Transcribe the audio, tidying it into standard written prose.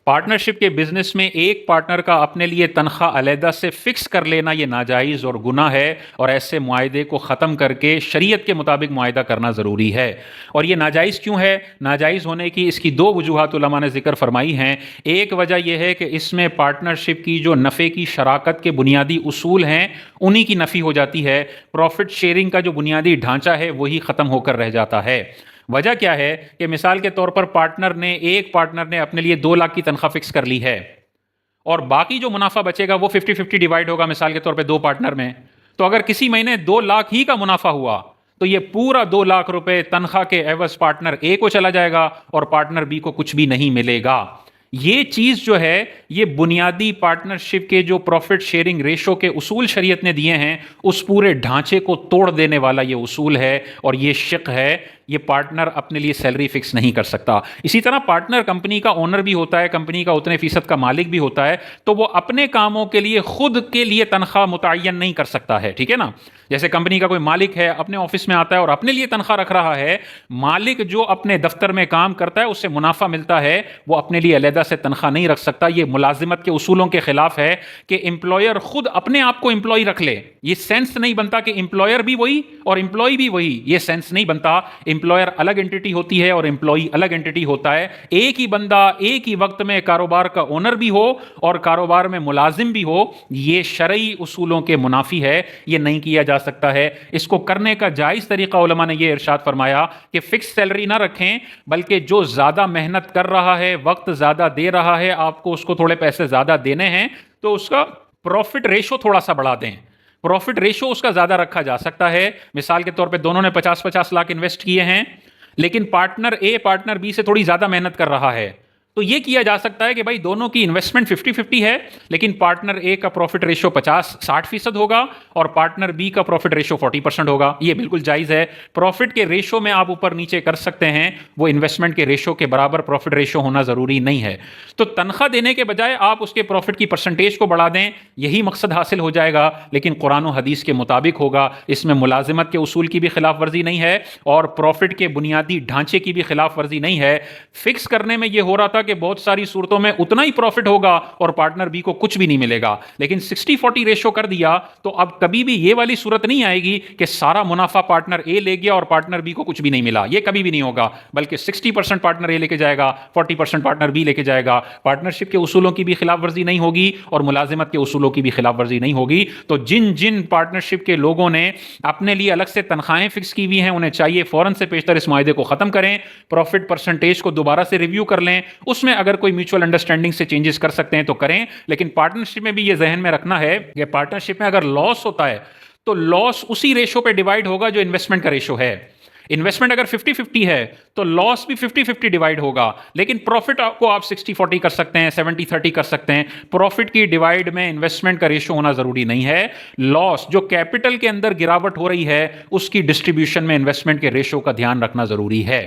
Partnership के business में एक पार्टनर का अपने लिए तनख्वाह अलहदा से फिक्स कर लेना ये नाजायज़ और गुनाह है, और ऐसे मुआहदे को ख़त्म करके शरीयत के मुताबिक मुआहदा करना ज़रूरी है। और ये नाजायज़ क्यों है? नाजायज़ होने की इसकी दो वजूहात उलमा ने ज़िक्र फरमाई हैं। एक वजह यह है कि इसमें पार्टनरशिप की जो नफ़े की शराकत के बुनियादी उसूल हैं उन्हीं की नफ़ी हो जाती है। प्रॉफिट शेयरिंग का जो बुनियादी ढांचा है वही ख़त्म होकर रह जाता है। वजह क्या है कि मिसाल के तौर पर एक पार्टनर ने अपने लिए 2 लाख की तनख्वाह फिक्स कर ली है, और बाकी जो मुनाफा बचेगा वो 50-50 डिवाइड होगा मिसाल के तौर पे दो पार्टनर में। तो अगर किसी महीने 2 लाख ही का मुनाफा हुआ तो ये पूरा 2 लाख रुपए तनख्वाह के एवज पार्टनर ए को चला जाएगा और पार्टनर बी को कुछ भी नहीं मिलेगा। ये चीज जो है, ये बुनियादी पार्टनरशिप के जो प्रॉफिट शेयरिंग रेशो के उसूल शरीयत ने दिए हैं उस पूरे ढांचे को तोड़ देने वाला ये उसूल है, और ये शिक है। ये पार्टनर अपने लिए सैलरी फिक्स नहीं कर सकता। इसी तरह पार्टनर कंपनी का ओनर भी होता है, कंपनी का उतने फीसद का मालिक भी होता है, तो वो अपने कामों के लिए खुद के लिए तनख्वाह मुतय्यन नहीं कर सकता है। ठीक है ना? जैसे कंपनी का कोई मालिक है, अपने ऑफिस में आता है और अपने लिए तनख्वाह रख रहा है। मालिक जो अपने दफ्तर में काम करता है उससे मुनाफा मिलता है, वो अपने लिए अलहदा से तनख्वाह नहीं रख सकता। ये मुलाजिमत के उसूलों के खिलाफ है कि एम्प्लॉयर खुद अपने आप को एम्प्लॉय रख ले। ये सेंस नहीं बनता कि एम्प्लॉयर भी वही और एम्प्लॉय भी वही, ये सेंस नहीं बनता। एम्प्लॉयर अलग एंटिटी होती है और एम्प्लॉय अलग एंटिटी होता है। एक ही बंदा एक ही वक्त में कारोबार का ओनर भी हो और कारोबार में मुलाजिम भी हो, ये शरई उसूलों के मुनाफी है, ये नहीं किया जा सकता है। इसको करने का जायज तरीका उलमा ने यह इरशाद फरमाया कि फिक्स सैलरी ना रखें, बल्कि जो ज्यादा मेहनत कर रहा है, वक्त ज्यादा दे रहा है, आपको उसको थोड़े पैसे ज्यादा देने हैं, तो उसका प्रॉफिट रेशो थोड़ा सा बढ़ा दें। प्रॉफिट रेशो उसका ज्यादा रखा जा सकता है। मिसाल के तौर पे दोनों ने 50-50 लाख इन्वेस्ट किए हैं, लेकिन पार्टनर ए पार्टनर बी से थोड़ी ज्यादा मेहनत कर रहा है, तो यह किया जा सकता है कि भाई दोनों की इन्वेस्टमेंट 50-50 है, लेकिन पार्टनर ए का प्रॉफिट रेशो 50-60% होगा और पार्टनर बी का प्रॉफिट रेशो 40% होगा। यह बिल्कुल जायज है। प्रॉफिट के रेशो में आप ऊपर नीचे कर सकते हैं, वो इन्वेस्टमेंट के रेशो के बराबर प्रॉफिट रेशो होना जरूरी नहीं है। तो तनख्वाह देने के बजाय आप उसके प्रॉफिट की परसेंटेज को बढ़ा दें, यही मकसद हासिल हो जाएगा, लेकिन कुरान और हदीस के मुताबिक होगा। इसमें मुलाजिमत के उसूल की भी खिलाफ वर्जी नहीं है और प्रॉफिट के बुनियादी ढांचे की भी खिलाफ वर्जी नहीं है। फिक्स करने में यह हो रहा था कि बहुत सारी सूरतों में उतना ही प्रॉफिट होगा और पार्टनर बी को कुछ भी नहीं मिलेगा, लेकिन 60-40 रेशो कर दिया तो अब कभी भी यह वाली सूरत नहीं आएगी कि सारा मुनाफा पार्टनर ए ले गया और पार्टनर बी को कुछ भी नहीं मिला। यह कभी भी नहीं होगा, बल्कि 60% पार्टनर ए लेके जाएगा, 40% पार्टनर बी लेके जाएगा। पार्टनरशिप के उसूलों की भी खिलाफ वर्जी नहीं होगी और मुलाजिमत के उसूलों की भी खिलाफ वर्जी नहीं होगी। तो जिन जिन पार्टनरशिप के लोगों ने अपने लिए अलग से तनख्वाहें फिक्स की हुई हैं, उन्हें चाहिए फौरन से पेशतर इस मुआहदे को खत्म करें, प्रॉफिट परसेंटेज को दोबारा से रिव्यू कर लें, उसमें अगर कोई म्यूचुअल अंडरस्टैंडिंग से चेंजेस कर सकते हैं तो करें। लेकिन पार्टनरशिप में भी ये जहन में रखना है कि पार्टनरशिप में अगर लॉस होता है तो लॉस उसी रेशो पे डिवाइड होगा जो इन्वेस्टमेंट का रेशो है। इन्वेस्टमेंट अगर 50-50 है तो लॉस भी 50-50 डिवाइड होगा, लेकिन प्रॉफिट को आप 60-40 कर सकते हैं, 70-30 कर सकते हैं। प्रॉफिट की डिवाइड में इन्वेस्टमेंट का रेशो होना जरूरी नहीं है। लॉस जो कैपिटल के अंदर गिरावट हो रही है उसकी डिस्ट्रीब्यूशन में इन्वेस्टमेंट के रेशो का ध्यान रखना जरूरी है।